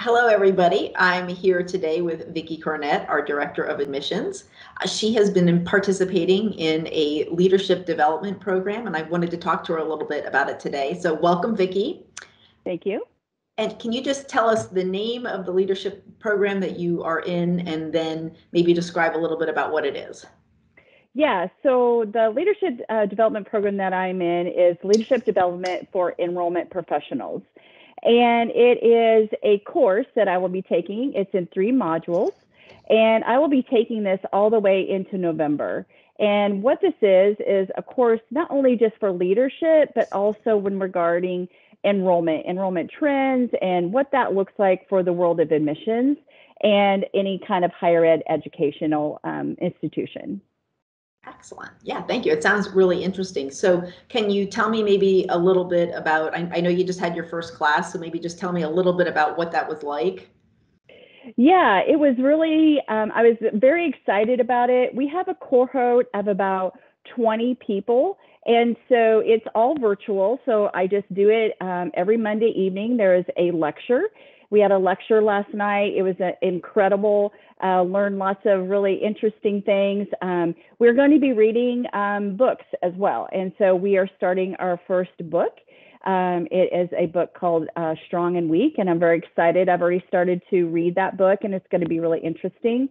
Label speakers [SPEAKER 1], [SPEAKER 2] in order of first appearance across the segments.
[SPEAKER 1] Hello, everybody. I'm here today with Vicki Cornett, our Director of Admissions. She has been participating in a leadership development program, and I wanted to talk to her a little bit about it today. So welcome, Vicki.
[SPEAKER 2] Thank you.
[SPEAKER 1] And can you just tell us the name of the leadership program that you are in, and then maybe describe a little bit about what it is?
[SPEAKER 2] Yeah, so the leadership development program that I'm in is Leadership Development for Enrollment Professionals. And it is a course that I will be taking. It's in 3 modules, and I will be taking this all the way into November. And what this is a course not only just for leadership, but also when regarding enrollment trends, and what that looks like for the world of admissions and any kind of higher ed educational institution.
[SPEAKER 1] Excellent. Yeah, thank you. It sounds really interesting. So can you tell me maybe a little bit about, I know you just had your first class, so maybe just tell me a little bit about what that was like.
[SPEAKER 2] Yeah, it was really, I was very excited about it. We have a cohort of about 20 people, and so it's all virtual. So I just do it every Monday evening. There is a lecture. We had a lecture last night. It was incredible. Learned lots of really interesting things. We're going to be reading books as well. And so we are starting our first book. It is a book called Strong and Weak, and I'm very excited. I've already started to read that book, and it's going to be really interesting.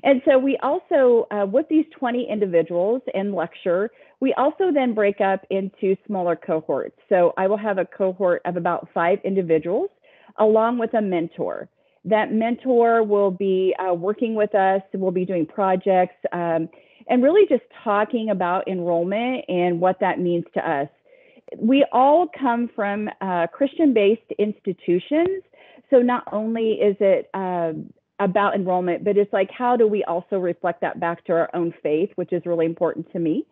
[SPEAKER 2] And so we also, with these 20 individuals in lecture, we also then break up into smaller cohorts. So I will have a cohort of about 5 individuals along with a mentor. That mentor will be working with us. We'll be doing projects and really just talking about enrollment and what that means to us. We all come from Christian-based institutions. So not only is it about enrollment, but it's like, how do we also reflect that back to our own faith, which is really important to me.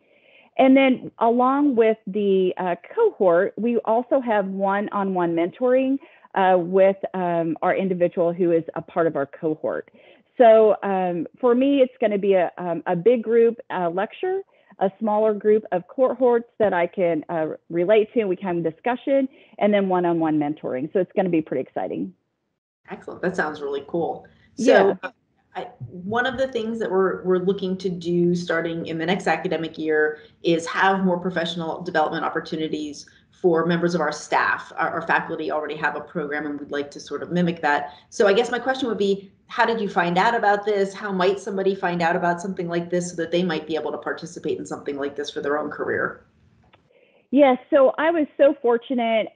[SPEAKER 2] And then along with the cohort, we also have one-on-one mentoring with our individual who is a part of our cohort. So for me, it's going to be a big group lecture, a smaller group of cohorts that I can relate to, and we can have a discussion, and then one-on-one mentoring. So it's going to be pretty exciting.
[SPEAKER 1] Excellent. That sounds really cool. So yeah. One of the things that we're looking to do starting in the next academic year is have more professional development opportunities for members of our staff. Our faculty already have a program, and we'd like to sort of mimic that. So I guess my question would be, how did you find out about this? How might somebody find out about something like this so that they might be able to participate in something like this for their own career?
[SPEAKER 2] Yes, so I was so fortunate.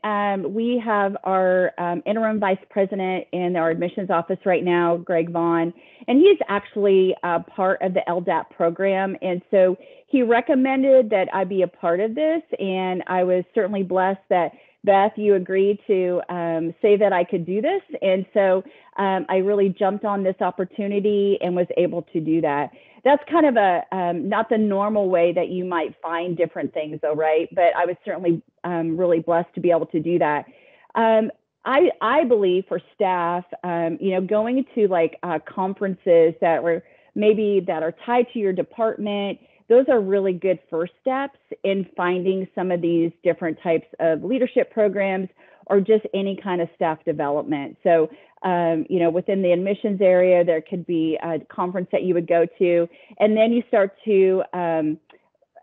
[SPEAKER 2] We have our interim vice president in our admissions office right now, Greg Vaughn, and he's actually part of the LDAP program. And so he recommended that I be a part of this. And I was certainly blessed that, Beth, you agreed to say that I could do this. And so I really jumped on this opportunity and was able to do that. That's kind of a not the normal way that you might find different things, though, right? But I was certainly really blessed to be able to do that. I believe for staff, going to like conferences that are tied to your department, those are really good first steps in finding some of these different types of leadership programs or just any kind of staff development. So, within the admissions area, there could be a conference that you would go to, and then you start to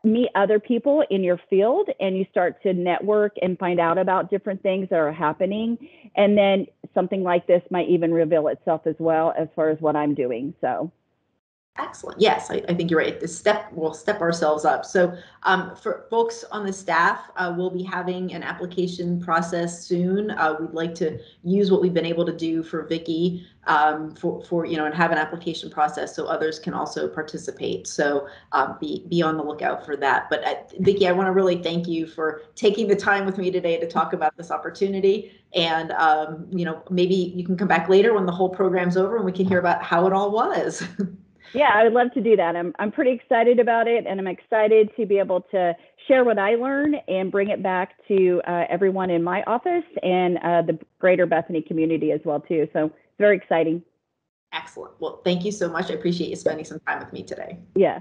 [SPEAKER 2] meet other people in your field, and you start to network and find out about different things that are happening. And then something like this might even reveal itself as well as far as what I'm doing. So.
[SPEAKER 1] Excellent. Yes, I think you're right. We'll step ourselves up. So for folks on the staff, we'll be having an application process soon. We'd like to use what we've been able to do for Vicki for and have an application process so others can also participate. So be on the lookout for that. But Vicki, I want to really thank you for taking the time with me today to talk about this opportunity. And maybe you can come back later when the whole program's over and we can hear about how it all was.
[SPEAKER 2] Yeah, I would love to do that. I'm pretty excited about it, and I'm excited to be able to share what I learn and bring it back to everyone in my office and the greater Bethany community as well, too. So it's very exciting.
[SPEAKER 1] Excellent. Well, thank you so much. I appreciate you spending some time with me today.
[SPEAKER 2] Yeah.